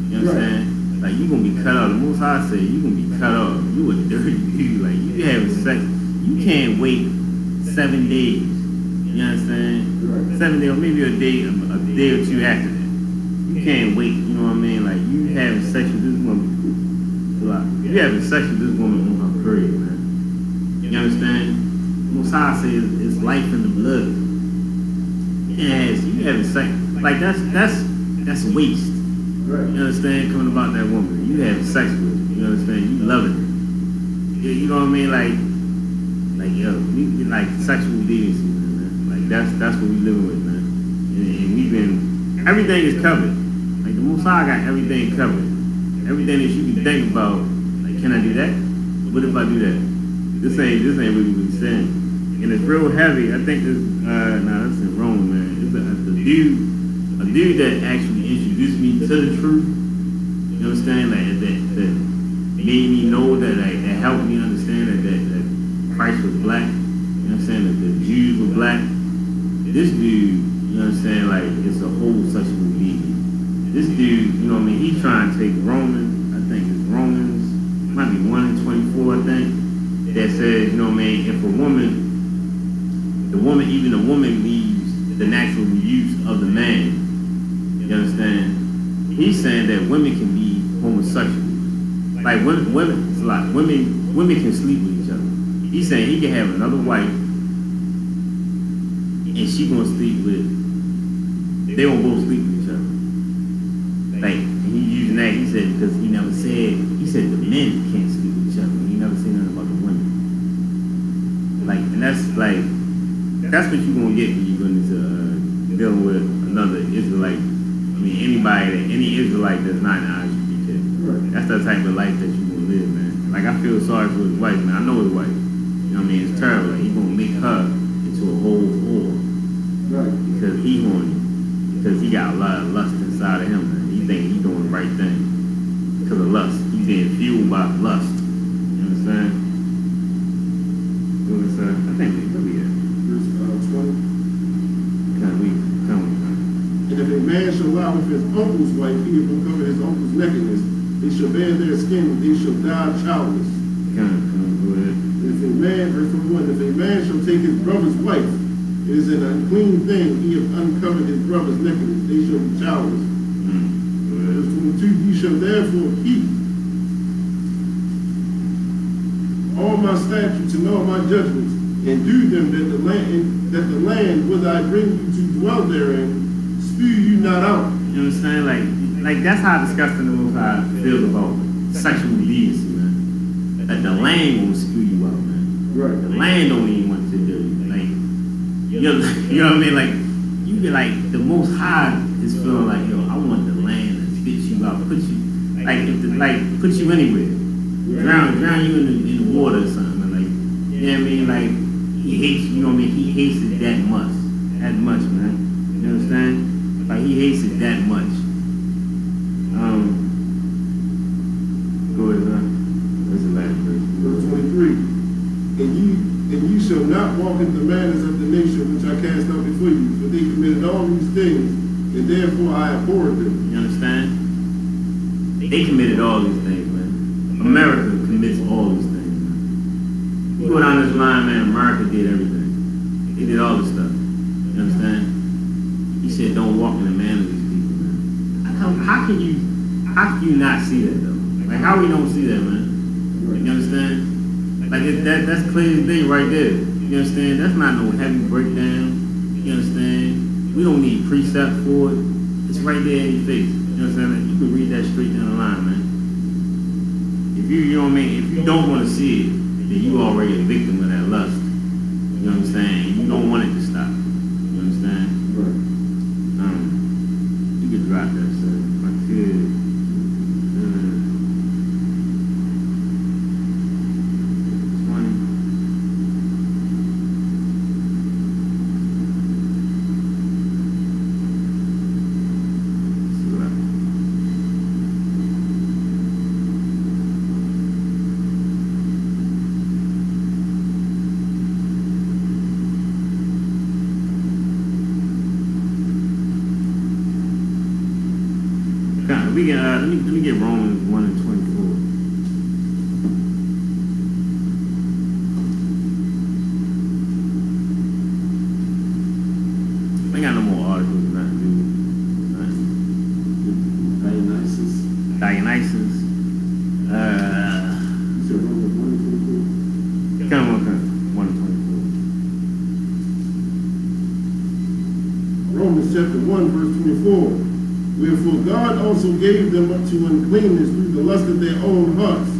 You understand? Right. Like you gonna be cut off. The Most High said you gonna be cut off. You a dirty dude. Like you having sex, you can't wait 7 days. You understand? Right. 7 days, or maybe a day or two after that. You can't wait. You know what I mean? Like you having sex with this woman. You having sex with this woman on her period, man. You understand? Most High says it's life in the blood. Yes, you having sex. Like that's waste. Right. You understand? Coming about that woman. You having sex with her. You understand? You loving her. You know what I mean? Like yo, we like sexual deviancy, man. Like that's what we living with, man. And we've been, everything is covered. Like the Most High got everything covered. Everything that you can think about. Like, can I do that? What if I do that? This ain't really what he's saying. And it's real heavy. I think this, that's in Rome, man. It's a dude that actually introduced me to the truth. You understand? Like, that made me know that, like, that helped me understand that Christ was black. You know what I'm saying? That the Jews were black. This dude, you know what I'm saying? Like, it's a whole sexual being. This dude, you know what I mean? He's trying to take Romans, might be 1 and 24, I think, that says, you know what I mean, if even a woman leaves the natural use of the man, you understand? He's saying that women can be homosexual. Like women, it's a lot. Women can sleep with each other. He's saying he can have another wife, and she gonna sleep with. They won't both sleep with each other. Like he using that, he said because he never said. He said the men can't sleep with each other. He never said nothing about the women. Like, and that's what you gonna get when you go into dealing with another Israelite. I mean, any Israelite that's not an ISUP kid. Right. That's the type of life that you gonna live, man. Like I feel sorry for his wife, man. I know his wife. You know what I mean? It's terrible. Like, he's gonna make her into a whole whore. Right. Because he horny. Because he got a lot of lust inside of him, man. He think he's doing the right thing. Because of lust. He's being fueled by lust. You understand? I think we at verse 20. Come. And if a man shall lie with his uncle's wife, he will cover his uncle's nakedness. They shall bear their skin, they shall die childless. Come. verse 21, if a man shall take his brother's wife, it is an unclean thing, he hath uncovered his brother's nakedness, they shall be childless. Verse 22, ye shall therefore keep all my statutes and all my judgments, and do them, that the land whither I bring you to dwell therein, spew you not out. You understand? Like that's how disgusting the Most High feels about sexual deviancy, man. That the land won't spew you out, man. Right. The land don't even want to do it. Like, you know what I mean? Like, you be like, the Most High is feeling like, yo, I want the land to spit you out, put you, put you anywhere. Drown you in the water or something. Like, you know what I mean? Like, he hates, you know what I mean? He hates it that much. That much, man. You understand? Like, he hates it that much. Go ahead, man. That's the last verse. Verse 23. And ye shall not walk in the manners of the nation which I cast out before you, for they committed all these things, and therefore I abhorred them. You understand? They committed all these things, man. America commits all these things, man. You go down this line, man, America did everything. They did all this stuff. You understand? He said, don't walk in the manner of these people, man. How can you not see that, though? Like, how we don't see that, man? You understand? Like, that's clear as day right there. You understand? That's not no heavy breakdown. You understand? We don't need precept for it. It's right there in your face. You understand? You can read that straight down the line, man. If you know what I mean? If you don't want to see it, then you already a victim of that lust. You understand? You don't want it to stop. You understand? Right. You could drop that, sir. If I could. Let me get Romans 1 and 24. I ain't got no more articles than that, dude. Dionysus. Come on, 1 and 24. Romans chapter 1, verse 24. Wherefore God also gave them up to uncleanness through the lust of their own hearts,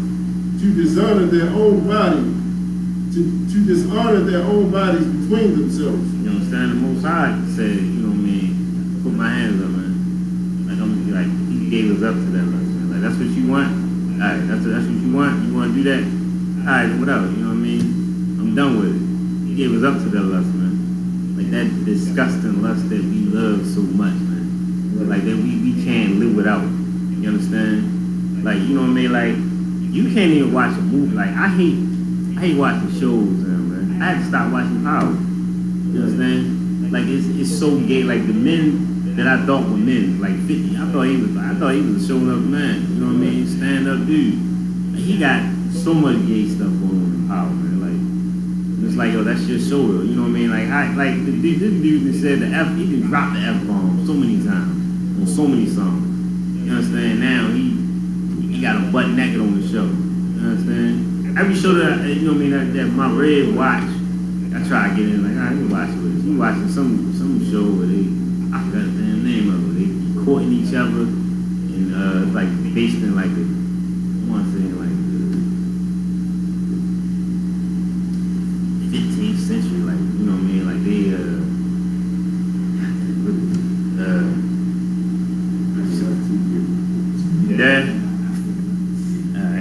to dishonor their own body, to dishonor their own bodies between themselves. You understand? The Most High said, you know what I mean, put my hands up, man. Like he gave us up to that lust, man. Like, that's what you want? Alright, that's what you want? You want to do that? Alright, then whatever, you know what I mean? I'm done with it. He gave us up to that lust, man. Like that disgusting lust that we love so much, man. Like that we can't live without. You understand? Like, you know what I mean? Like, you can't even watch a movie. Like, I hate watching shows, man. I had to stop watching Power. You understand? Like, it's so gay. Like, the men that I thought were men, like 50, I thought he was a showing up man. You know what I mean? Stand up dude. Like, he got so much gay stuff going on in Power, man. Like, it's like, yo, that's just so real. You know what I mean? Like, this dude that said the F, he can drop the F-bomb so many times. On so many songs. You understand? Now he got a butt naked on the show. You understand? Every show that you know what I mean, that my red watch, I try to get in like, I can watch it with you. You watching some show where I forgot the damn name of it. They courting each other and it's like based in like I wanna say like the 15th century, like, you know what I mean? Like they that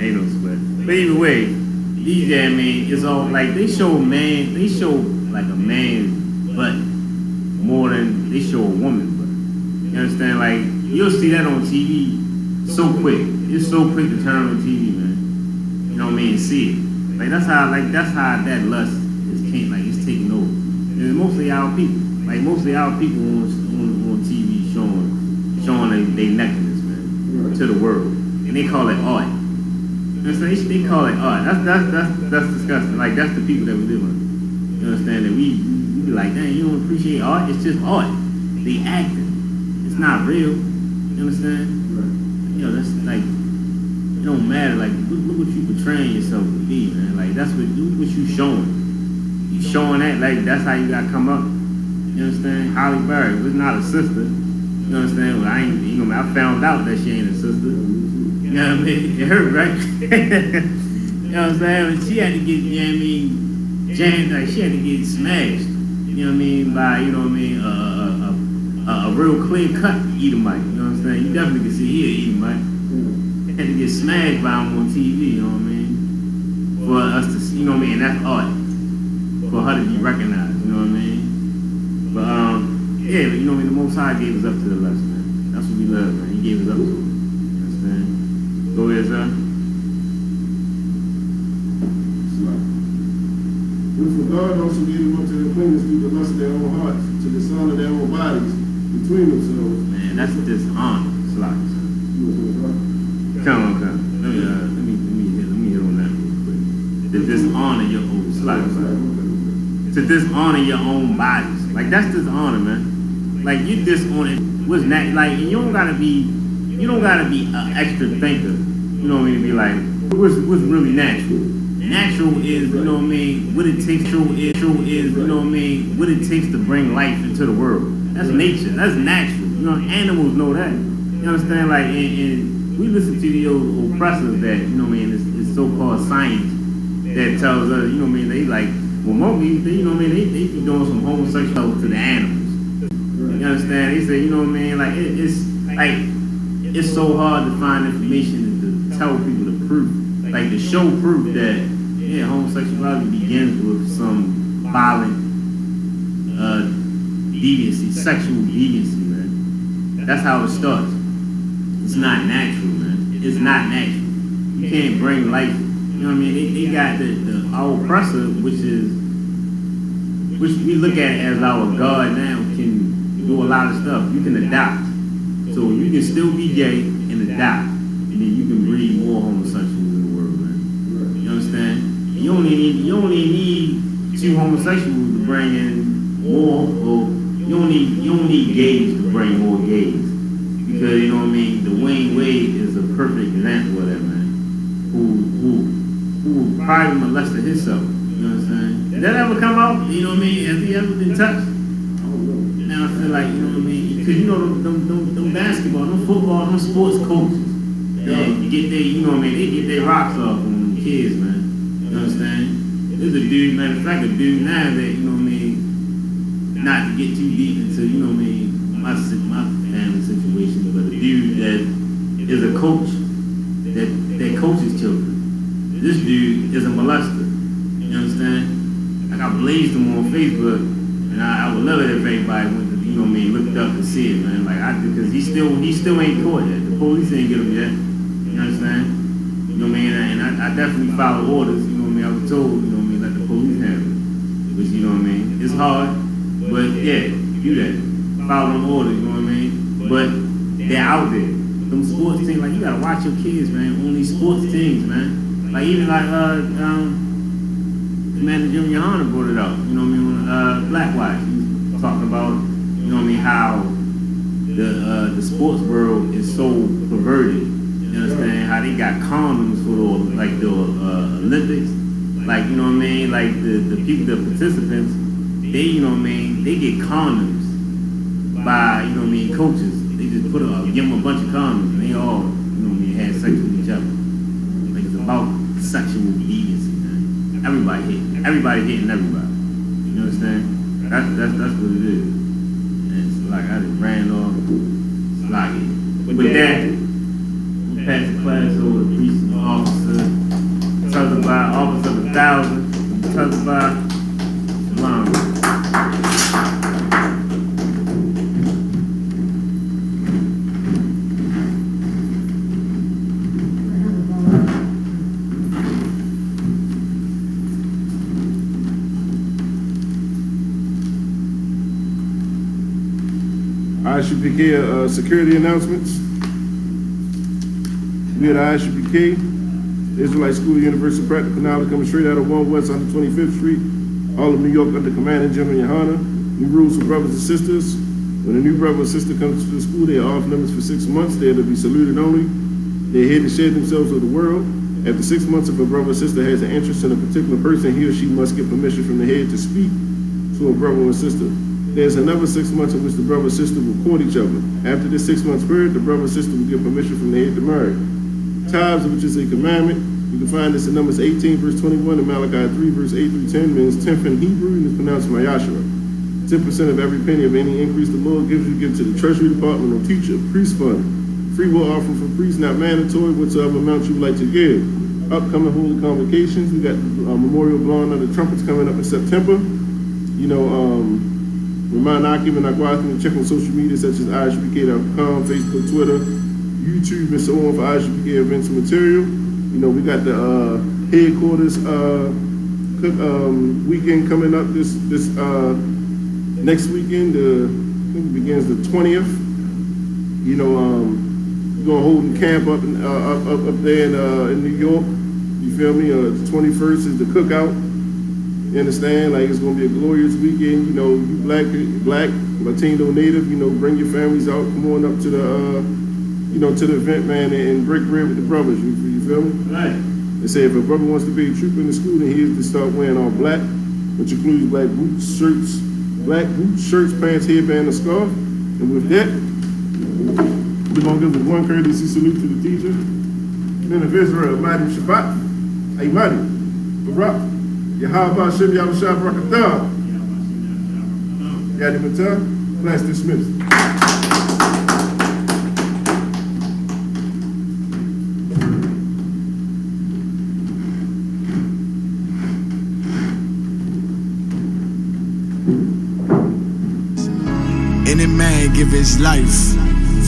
ain't no sweat. But either way, these damn man, it's all like they show like a man's butt more than they show a woman's butt. You understand? Like, you'll see that on TV so quick. It's so quick to turn on TV, man. You know what I mean? See it. Like that's how that lust it's taking over. And it's mostly our people. Like mostly our people on TV showing they nakedness, man, to the world. And they call it art. You And so they call it art. That's disgusting. Like, that's the people that we live with. You understand that we be like, dang, you don't appreciate art? It's just art. They acting. It's not real. You understand? Right. You know, that's like, it don't matter. Like, look what you portraying yourself to be, man. Like, look what you showing. You showing that, like, that's how you got to come up. You understand? Holly Berry was not a sister. You understand? Well, I found out that she ain't a sister. You know what I mean? It hurt, right? You know what I'm saying? But she had to get, you know what I mean, jammed, like, she had to get smashed. You know what I mean? By, you know what I mean, a real clear cut Edomite. You know what I'm saying? You definitely can see he an Edomite. Had to get smashed by him on TV, you know what I mean? For us to see, you know what I mean? That's art. For her to be recognized, you know what I mean? But, yeah, you know what I mean? The Most High gave us up to the lesson, man. That's what we love, man. He gave us up to it. You understand? Go ahead, sir. For God also gave them up to their cleanness through the lust of their own hearts, to dishonor their own bodies between themselves. Man, that's dishonor, Slots. Come on. Let me hit on that real quick. To dishonor your own Slots. To dishonor your own bodies. Like, that's dishonor, man. Like, you dishonor what's like, you don't gotta be an extra thinker. You know what I mean? To be like, what's really natural? Natural is, you know what I mean, what it takes, true is, you know what I mean, what it takes to bring life into the world. That's nature. That's natural. You know, animals know that. You understand? Like, and we listen to the old oppressors that, you know what I mean, it's so-called science that tells us, you know what I mean, they like, well, monkeys, you know what I mean, they be doing some homosexuality to the animals. You understand? They say, you know what I mean, like, it's so hard to find information and to tell people the proof. Like, to show proof that, yeah, homosexuality begins with some violent deviancy, sexual deviancy, man. That's how it starts. It's not natural, man. It's not natural. You can't bring life. You know what I mean? They got our oppressor, which we look at as our God now, can do a lot of stuff. You can adopt. So you can still be gay and adopt. And then you can breed more homosexuals in the world, man. You understand? You only need 2 homosexuals to bring in more, or you don't need gays to bring more gays. Because, you know what I mean, Dwayne Wade is a perfect example of that, man. Who probably molested himself. You know what I'm saying? Did that ever come out? You know what I mean? Has he ever been touched? Now I feel like, you know what I mean? Because you know them basketball, them football, them sports coaches. They get their, you know what I mean? They get their rocks off on them kids, man. You understand? There's a dude, matter of fact, a dude now that, you know what I mean, not to get too deep into, you know what I mean, my family situation, but a dude that is a coach that coaches children. This dude is a molester. You understand? Like, I blazed him on Facebook, and I would love it if everybody went to, you know what I mean, looked up to see it, man. Like, because he still ain't caught yet. The police ain't get him yet. You understand? You know what I mean? And I definitely follow orders. You know what I mean? I was told, you know what I mean, let the police handle it. Which, you know what I mean? It's hard, but yeah, do that. Follow them orders, you know what I mean? But they're out there. Them sports teams, like, you gotta watch your kids, man. On these sports teams, man. Like, even like Commander Jimmy Hunter brought it up. You know what I mean? When Black Watch, he was talking about, you know what I mean, how the sports world is so perverted. You understand? How they got condoms for the Olympics. Like, you know what I mean? Like the people, the participants, they, you know what I mean, they get condoms by, you know what I mean, coaches. They just give them a bunch of condoms, and they all, you know what I mean, had sex with each other. Like, it's about sexual deviancy, man. Everybody hitting everybody. You understand? That's what it is. And it's like, I just ran off. It's like, with that, we'll pass the class over to precinct officer. Testify, officer of 1,000. Testify, Shalom. Isupk security announcements. We at Isupk Israelite School of Universal Practical Knowledge coming straight out of 1 West 125th Street, all of New York under Commanding General Yohana. New rules for brothers and sisters. When a new brother or sister comes to the school, they are off limits for 6 months. They are to be saluted only. They're here to share themselves with the world. After 6 months, if a brother or sister has an interest in a particular person, he or she must get permission from the head to speak to a brother or sister. There's another 6 months in which the brother or sister will court each other. After this 6 month period, the brother or sister will get permission from the head to marry. Tithes, which is a commandment, you can find this in Numbers 18, verse 21, and Malachi 3, verse 8 through 10, means 10th in Hebrew, and is pronounced Mayashua. 10% of every penny of any increase the Lord gives you, give to the Treasury Department or teacher, priest fund. Free will offering for priests, not mandatory, whatsoever amount you would like to give. Upcoming holy convocations, we got memorial blowing of the trumpets coming up in September. You know, remind Akim and Agwatham to check on social media such as Isupk.com, Facebook, Twitter, YouTube, and so on for Isupk events and material. You know, we got the headquarters weekend coming up this next weekend. I think it begins the 20th. You know, we're gonna hold a camp up there in New York. You feel me? The 21st is the cookout. You understand? Like, it's gonna be a glorious weekend. You know, you black, Latino, Native. You know, bring your families out. Come on up to the to the event, man, and break bread with the brothers. You feel me? Right. They say if a brother wants to be a trooper in the school, then he has to start wearing all black, which includes black boots, shirts, pants, headband, and scarf. And with that, we're gonna give one courtesy salute to the teacher, men of Israel, Mighty Shabbat, Aymadi, Barak, Yahweh Shem Yahushua Barakatah, Yadi Matah, class dismissed. Any man give his life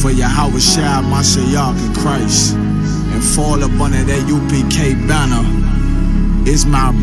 for Yahweh Shai, Mashiach, and Christ, and fall up under that UPK banner is my brother.